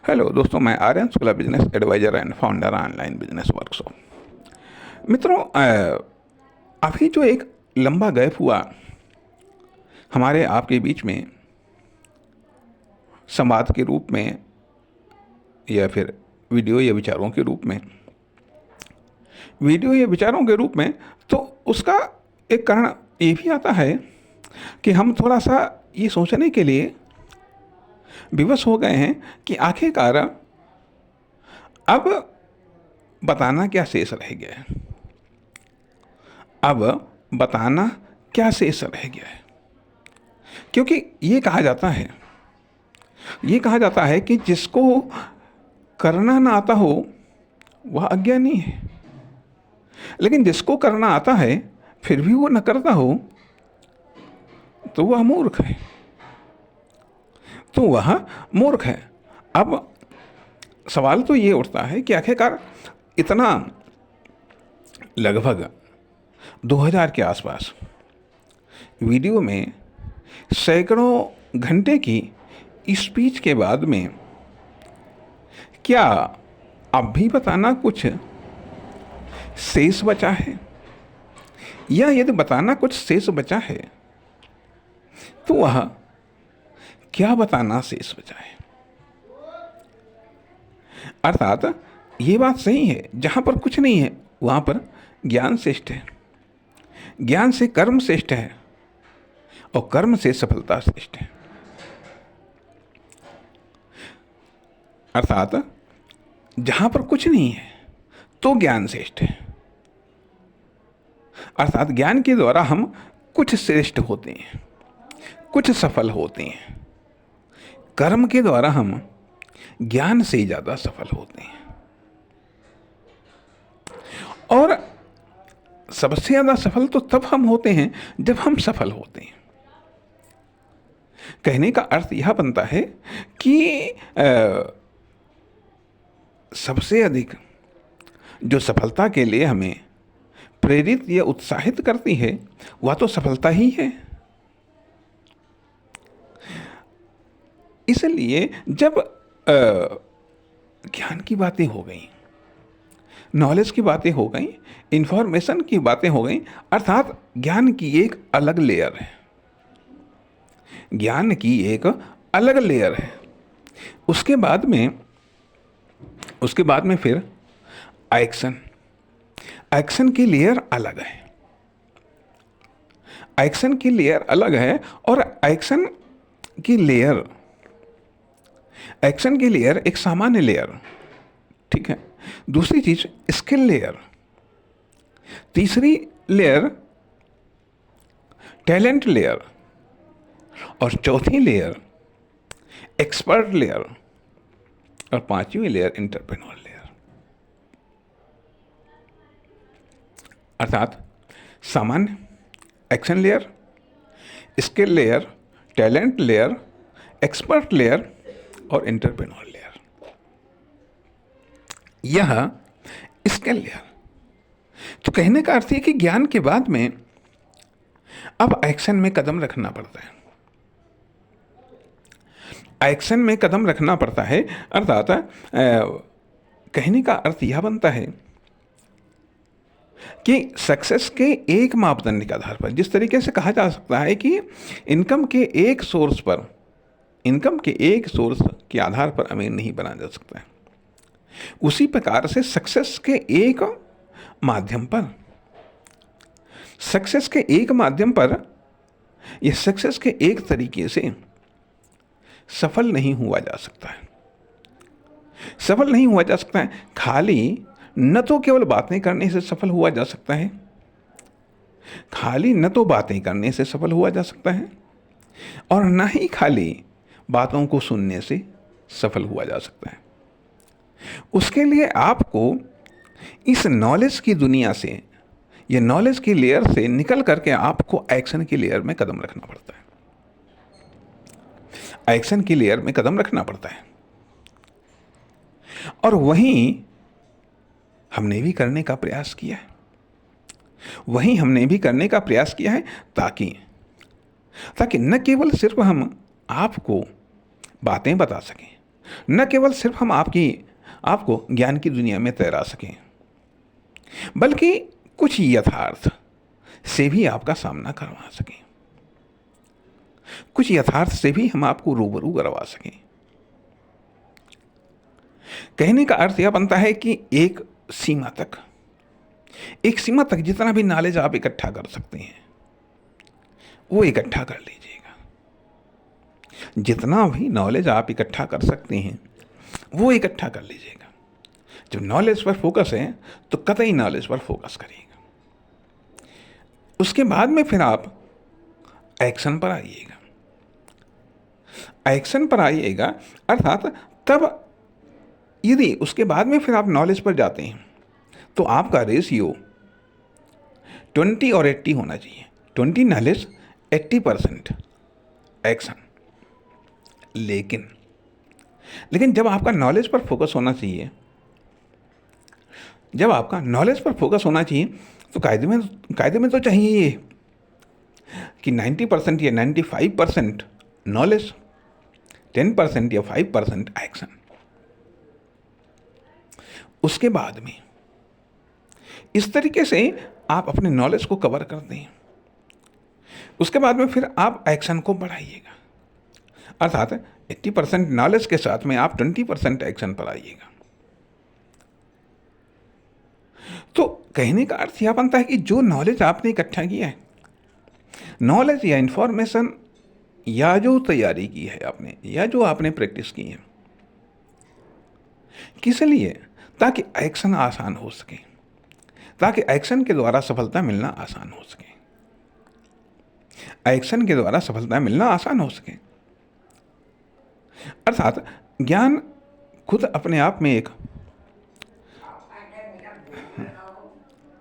Hello दोस्तों, मैं Aryan Shukla, business advisor and founder online business workshop. मित्रों, अभी जो एक लंबा गैप हुआ हमारे आपके बीच में संवाद के रूप में या फिर वीडियो या विचारों के रूप में, तो उसका एक कारण ये भी आता है कि हम थोड़ा सा ये सोचने के लिए विवश हो गए हैं कि आखिरकार अब बताना क्या शेष रह गया है। अब बताना क्या शेष रह गया है, क्योंकि ये कहा जाता है कि जिसको करना ना आता हो वह अज्ञानी है, लेकिन जिसको करना आता है फिर भी वो न करता हो तो वह मूर्ख है। अब सवाल तो ये उठता है कि आखिरकार इतना लगभग 2000 के आसपास वीडियो में सैकड़ों घंटे की स्पीच के बाद में क्या अब भी बताना कुछ शेष बचा है, या यदि बताना कुछ शेष बचा है तो वह क्या बताना शेष बचा है। अर्थात ये बात सही है, जहाँ पर कुछ नहीं है वहाँ पर ज्ञान श्रेष्ठ है, ज्ञान से कर्म श्रेष्ठ है और कर्म से सफलता श्रेष्ठ है। अर्थात जहाँ पर कुछ नहीं है तो ज्ञान श्रेष्ठ है, अर्थात ज्ञान के द्वारा हम कुछ श्रेष्ठ होते हैं, कुछ सफल होते हैं। कर्म के द्वारा हम ज्ञान से ज़्यादा सफल होते हैं, और सबसे ज़्यादा सफल तो तब हम होते हैं जब हम सफल होते हैं। कहने का अर्थ यह बनता है कि सबसे अधिक जो सफलता के लिए हमें प्रेरित या उत्साहित करती है वह तो सफलता ही है। इसलिए जब ज्ञान की बातें हो गई, नॉलेज की बातें हो गई, इंफॉर्मेशन की बातें हो गई, अर्थात ज्ञान की एक अलग लेयर है, उसके बाद में फिर एक्शन की लेयर अलग है, और एक्शन की लेयर एक सामान्य लेयर, ठीक है। दूसरी चीज स्किल लेयर, तीसरी लेयर टैलेंट लेयर, और चौथी लेयर एक्सपर्ट लेयर, और पांचवी लेयर एंटरप्रेन्योर लेयर। अर्थात सामान्य, action layer, skill layer, talent layer, expert layer और एंटरप्रेन्योर लेयर। यह स्किल लेयर। तो कहने का अर्थ है कि ज्ञान के बाद में अब एक्शन में कदम रखना पड़ता है। अर्थात कहने का अर्थ यह बनता है कि सक्सेस के एक मापदंड के आधार पर, जिस तरीके से कहा जा सकता है कि इनकम के एक सोर्स के आधार पर अमीर नहीं बना जा सकता है, उसी प्रकार से सक्सेस के एक माध्यम पर यह सक्सेस के एक तरीके से सफल नहीं हुआ जा सकता है। खाली न तो केवल बातें करने से सफल हुआ जा सकता है, और न ही खाली बातों को सुनने से सफल हुआ जा सकता है। उसके लिए आपको इस नॉलेज की दुनिया से, ये नॉलेज की लेयर से निकल करके आपको एक्शन की लेयर में कदम रखना पड़ता है। और वहीं हमने भी करने का प्रयास किया है, ताकि न केवल सिर्फ हम आपको बातें बता सकें, न केवल सिर्फ हम आपको ज्ञान की दुनिया में तैरा सकें, बल्कि कुछ यथार्थ से भी आपका सामना करवा सकें, कुछ यथार्थ से भी हम आपको रूबरू करवा सकें। कहने का अर्थ यह बनता है कि एक सीमा तक जितना भी नॉलेज आप इकट्ठा कर सकते हैं वो इकट्ठा कर लीजिएगा। जितना भी नॉलेज आप इकट्ठा कर सकते हैं वो इकट्ठा कर लीजिएगा। जब नॉलेज पर फोकस है तो कतई नॉलेज पर फोकस करिएगा। उसके बाद में फिर आप एक्शन पर आइएगा। एक्शन पर आइएगा अर्थात तब यदि उसके बाद में फिर आप नॉलेज पर जाते हैं तो आपका रेशियो 20 और 80 होना चाहिए। 20 नॉलेज, 80% एक्शन। लेकिन जब आपका नॉलेज पर फोकस होना चाहिए, तो कायदे में तो चाहिए ये कि 90% या 95% नॉलेज, 10% या 5% एक्शन। उसके बाद में इस तरीके से आप अपने नॉलेज को कवर करते हैं। उसके बाद में फिर आप एक्शन को बढ़ाइएगा, अर्थात 80% नॉलेज के साथ में आप 20% एक्शन पर आइएगा। तो कहने का अर्थ यह बनता है कि जो नॉलेज आपने इकट्ठा किया है, नॉलेज या इंफॉर्मेशन या जो तैयारी की है आपने या जो आपने प्रैक्टिस की है, किस लिए? ताकि एक्शन आसान हो सके, ताकि एक्शन के द्वारा सफलता मिलना आसान हो सके, एक्शन के द्वारा सफलता मिलना आसान हो सके। अर्थात ज्ञान खुद अपने आप में एक